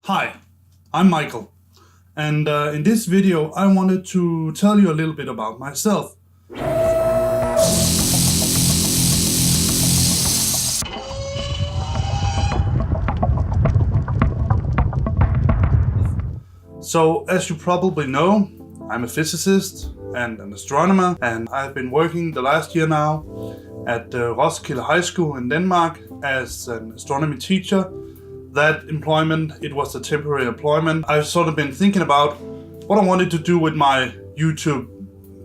Hi, I'm Michael, and in this video I wanted to tell you a little bit about myself. So, as you probably know, I'm a physicist and an astronomer, and I've been working the last year now at Roskilde High School in Denmark as an astronomy teacher. That employment, it was a temporary employment. I've sort of been thinking about what I wanted to do with my YouTube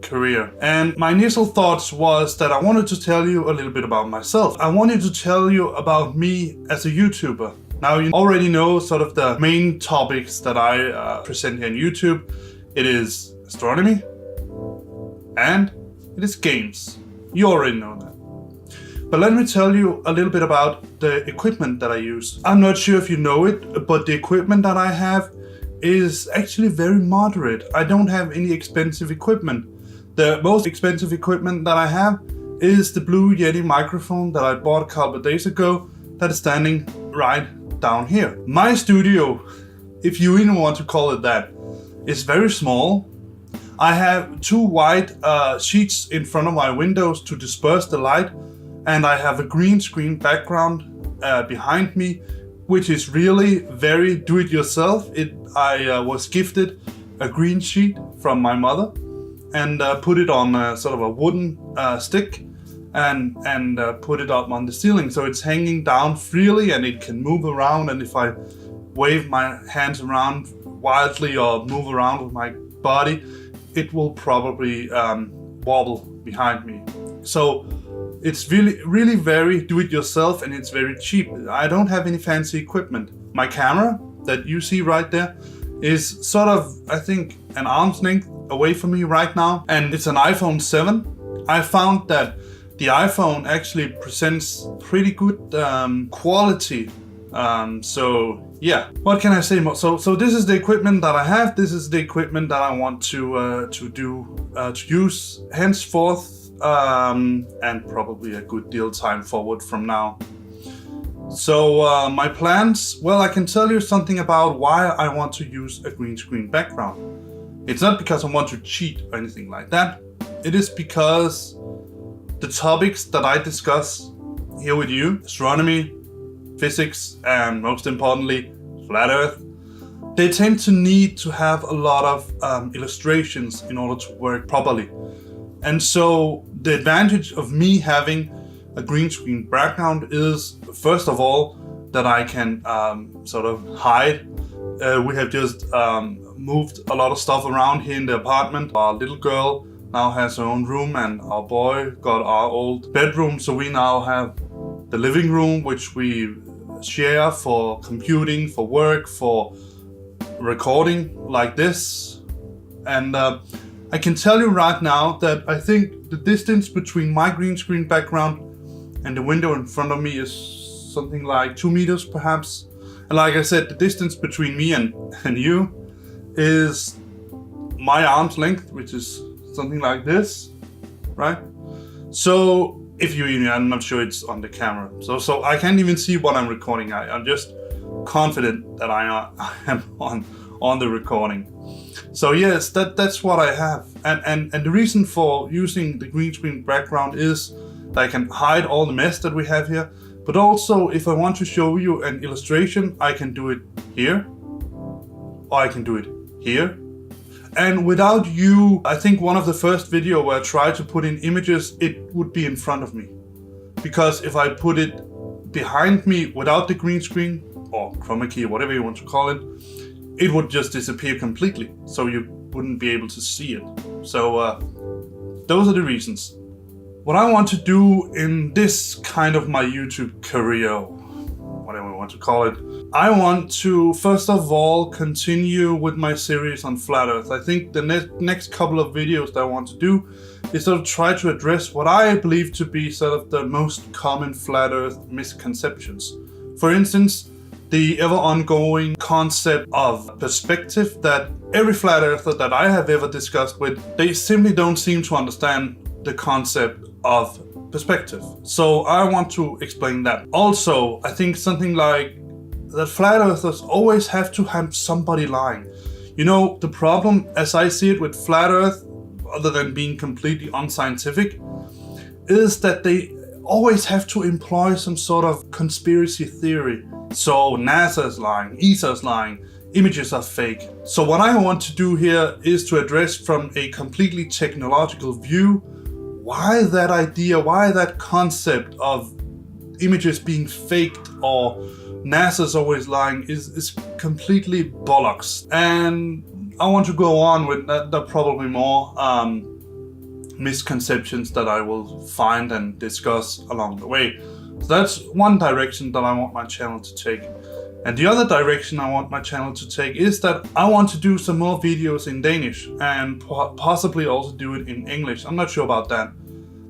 career. And my initial thoughts was that I wanted to tell you a little bit about myself. I wanted to tell you about me as a YouTuber. Now you already know sort of the main topics that I present here on YouTube. It is astronomy and it is games. You already know that. But let me tell you a little bit about the equipment that I use. I'm not sure if you know it, but the equipment that I have is actually very moderate. I don't have any expensive equipment. The most expensive equipment that I have is the Blue Yeti microphone that I bought a couple of days ago that is standing right down here. My studio, if you even want to call it that, is very small. I have two white sheets in front of my windows to disperse the light. And I have a green screen background behind me, which is really very do-it-yourself. I was gifted a green sheet from my mother and put it on sort of a wooden stick and put it up on the ceiling. So it's hanging down freely and it can move around. And if I wave my hands around wildly or move around with my body, it will probably wobble behind me. So it's really very do-it-yourself and it's very cheap. I don't have any fancy equipment. My camera that you see right there is sort of, I think, an arm's length away from me right now. And it's an iPhone 7. I found that the iPhone actually presents pretty good quality. So yeah, what can I say more? So this is the equipment that I have. This is the equipment that I want to use henceforth. And probably a good deal time forward from now. So my plans, well, I can tell you something about why I want to use a green screen background. It's not because I want to cheat or anything like that. It is because the topics that I discuss here with you, astronomy, physics, and most importantly, flat Earth, they tend to need to have a lot of illustrations in order to work properly. And so the advantage of me having a green screen background is, first of all, that I can sort of hide. We have just moved a lot of stuff around here in the apartment. Our little girl now has her own room and our boy got our old bedroom. So we now have the living room, which we share for computing, for work, for recording like this. And I can tell you right now that I think the distance between my green screen background and the window in front of me is something like 2 meters perhaps. And like I said, the distance between me and you is my arm's length, which is something like this, right? So if you even, I'm not sure it's on the camera. So I can't even see what I'm recording. I'm just confident that I am on the recording. So yes, that's what I have. And the reason for using the green screen background is that I can hide all the mess that we have here. But also, if I want to show you an illustration, I can do it here. Or I can do it here. And without you, I think one of the first video where I tried to put in images, it would be in front of me. Because if I put it behind me without the green screen, or chroma key, or whatever you want to call it, it would just disappear completely, so you wouldn't be able to see it. So those are the reasons. What I want to do in this kind of my YouTube career, whatever I want to call it, I want to first of all continue with my series on flat Earth. I think the next couple of videos that I want to do is sort of try to address what I believe to be sort of the most common flat Earth misconceptions. For instance, the ever ongoing concept of perspective that every flat earther that I have ever discussed with, they simply don't seem to understand the concept of perspective. So I want to explain that. Also, I think something like that flat earthers always have to have somebody lying. You know, the problem, as I see it with flat earth, other than being completely unscientific, is that they always have to employ some sort of conspiracy theory. So NASA is lying, ESA is lying, images are fake. So what I want to do here is to address from a completely technological view why that idea, why that concept of images being faked or NASA's always lying is completely bollocks. And I want to go on with that. There are probably more misconceptions that I will find and discuss along the way. So that's one direction that I want my channel to take. And the other direction I want my channel to take is that I want to do some more videos in Danish and possibly also do it in English. I'm not sure about that.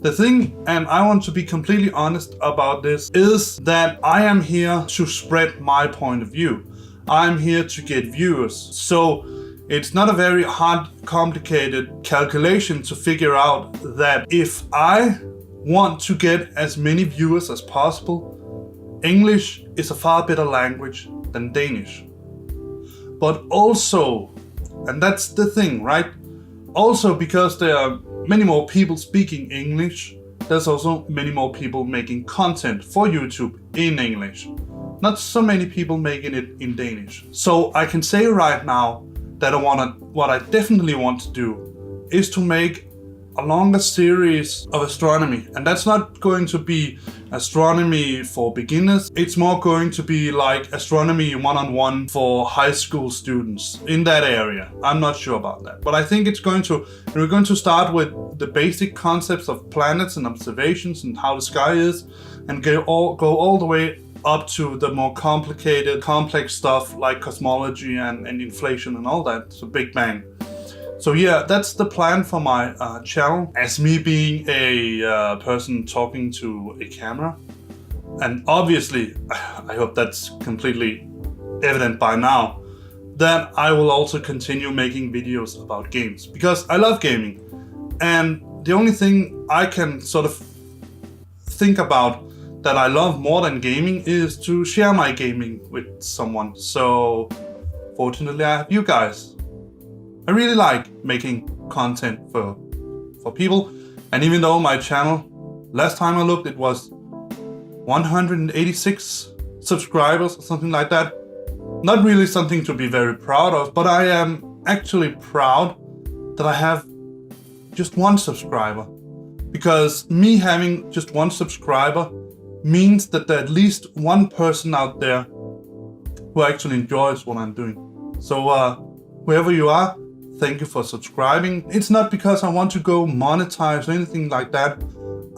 The thing, and I want to be completely honest about this, is that I am here to spread my point of view. I'm here to get viewers. So it's not a very hard, complicated calculation to figure out that if I want to get as many viewers as possible, English is a far better language than Danish. But also, and that's the thing, right? Also, because there are many more people speaking English, there's also many more people making content for YouTube in English. Not so many people making it in Danish. So I can say right now that what I definitely want to do is to make a longer series of astronomy. And that's not going to be astronomy for beginners. It's more going to be like astronomy one-on-one for high school students in that area. I'm not sure about that. But I think we're going to start with the basic concepts of planets and observations and how the sky is, and go all the way up to the more complicated, complex stuff like cosmology and inflation and all that. So Big Bang. So yeah, that's the plan for my channel, as me being a person talking to a camera. And obviously, I hope that's completely evident by now, that I will also continue making videos about games, because I love gaming. And the only thing I can sort of think about that I love more than gaming is to share my gaming with someone. So fortunately I have you guys. I really like making content for people, and even though my channel, last time I looked, it was 186 subscribers or something like that. Not really something to be very proud of, but I am actually proud that I have just one subscriber, because me having just one subscriber means that there are at least one person out there who actually enjoys what I'm doing. So whoever you are, thank you for subscribing. It's not because I want to go monetize or anything like that.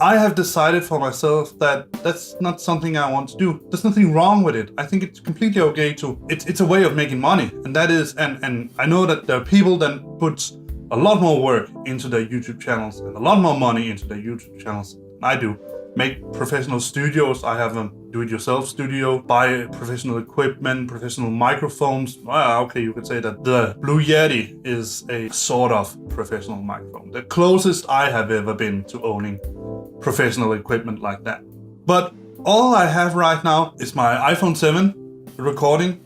I have decided for myself that that's not something I want to do. There's nothing wrong with it. I think it's completely okay to, it's a way of making money. And that is, and I know that there are people that put a lot more work into their YouTube channels and a lot more money into their YouTube channels than I do. Make professional studios. I have a do-it-yourself studio, buy professional equipment, professional microphones. Well, okay, you could say that the Blue Yeti is a sort of professional microphone. The closest I have ever been to owning professional equipment like that. But all I have right now is my iPhone 7 recording.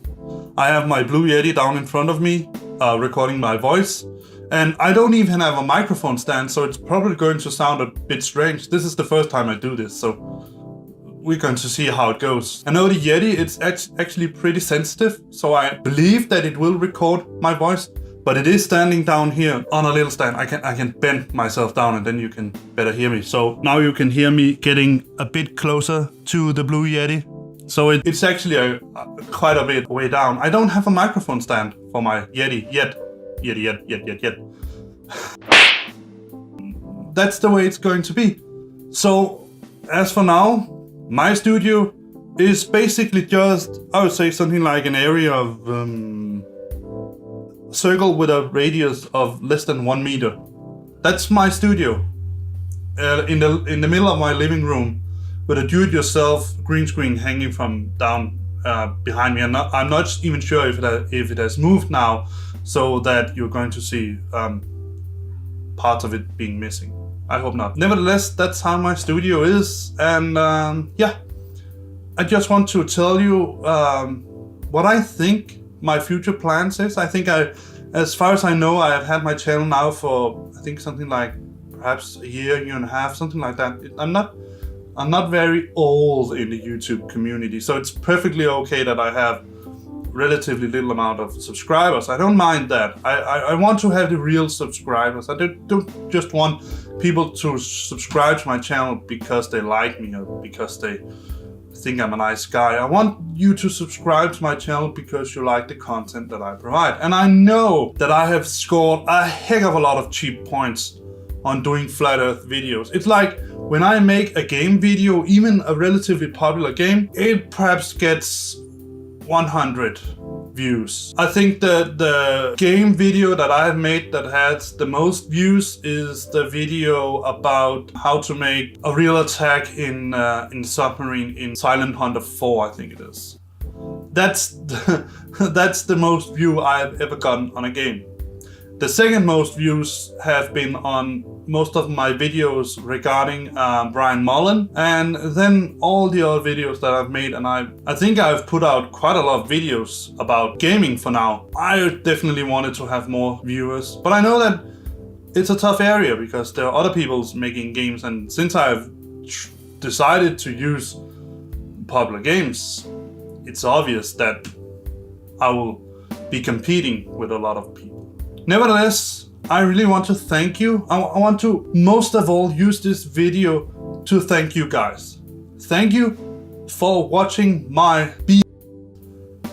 I have my Blue Yeti down in front of me, recording my voice. And I don't even have a microphone stand, so it's probably going to sound a bit strange. This is the first time I do this, so we're going to see how it goes. I know the Yeti, it's actually pretty sensitive, so I believe that it will record my voice, but it is standing down here on a little stand. I can bend myself down and then you can better hear me. So now you can hear me getting a bit closer to the Blue Yeti. So it's actually quite a bit way down. I don't have a microphone stand for my Yeti yet. Yet. That's the way it's going to be. So as for now, my studio is basically just, I would say, something like an area of circle with a radius of less than 1 meter. That's my studio, in the middle of my living room, with a do-it-yourself green screen hanging from down behind me. I'm not even sure if it has moved now, so that you're going to see parts of it being missing. I hope not. Nevertheless, that's how my studio is, and yeah, I just want to tell you what I think my future plans is. I think as far as I know, I have had my channel now for, I think something like perhaps a year and a half, something like that. I'm not very old in the YouTube community, so it's perfectly okay that I have relatively little amount of subscribers. I don't mind that. I want to have the real subscribers. I don't just want people to subscribe to my channel because they like me or because they think I'm a nice guy. I want you to subscribe to my channel because you like the content that I provide. And I know that I have scored a heck of a lot of cheap points on doing flat earth videos. It's like when I make a game video, even a relatively popular game, it perhaps gets 100 views. I think that the game video that I have made that has the most views is the video about how to make a real attack in submarine in Silent Hunter 4, I think it is. That's the most view I've ever gotten on a game. The second most views have been on most of my videos regarding Brian Mullen, and then all the other videos that I've made, and I think I've put out quite a lot of videos about gaming for now. I definitely wanted to have more viewers, but I know that it's a tough area because there are other people making games, and since I've decided to use popular games, it's obvious that I will be competing with a lot of people. Nevertheless, I really want to thank you. I want to most of all use this video to thank you guys. Thank you for watching my BS.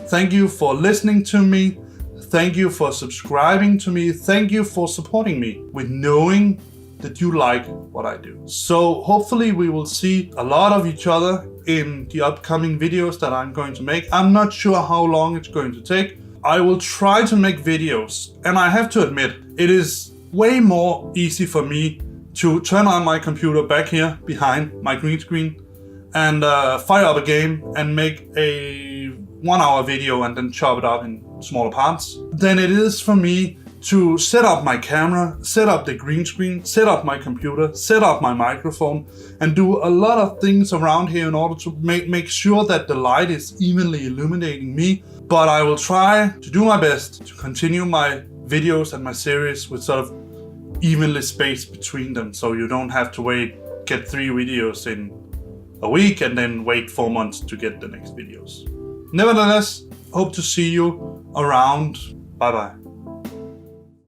Thank you for listening to me. Thank you for subscribing to me. Thank you for supporting me with knowing that you like what I do. So hopefully we will see a lot of each other in the upcoming videos that I'm going to make. I'm not sure how long it's going to take. I will try to make videos, and I have to admit, it is way more easy for me to turn on my computer back here behind my green screen and fire up a game and make a 1 hour video and then chop it up in smaller parts than it is for me to set up my camera, set up the green screen, set up my computer, set up my microphone, and do a lot of things around here in order to make sure that the light is evenly illuminating me. But I will try to do my best to continue my videos and my series with sort of evenly spaced between them, so you don't have to get 3 videos in a week and then wait 4 months to get the next videos. Nevertheless, hope to see you around. Bye bye.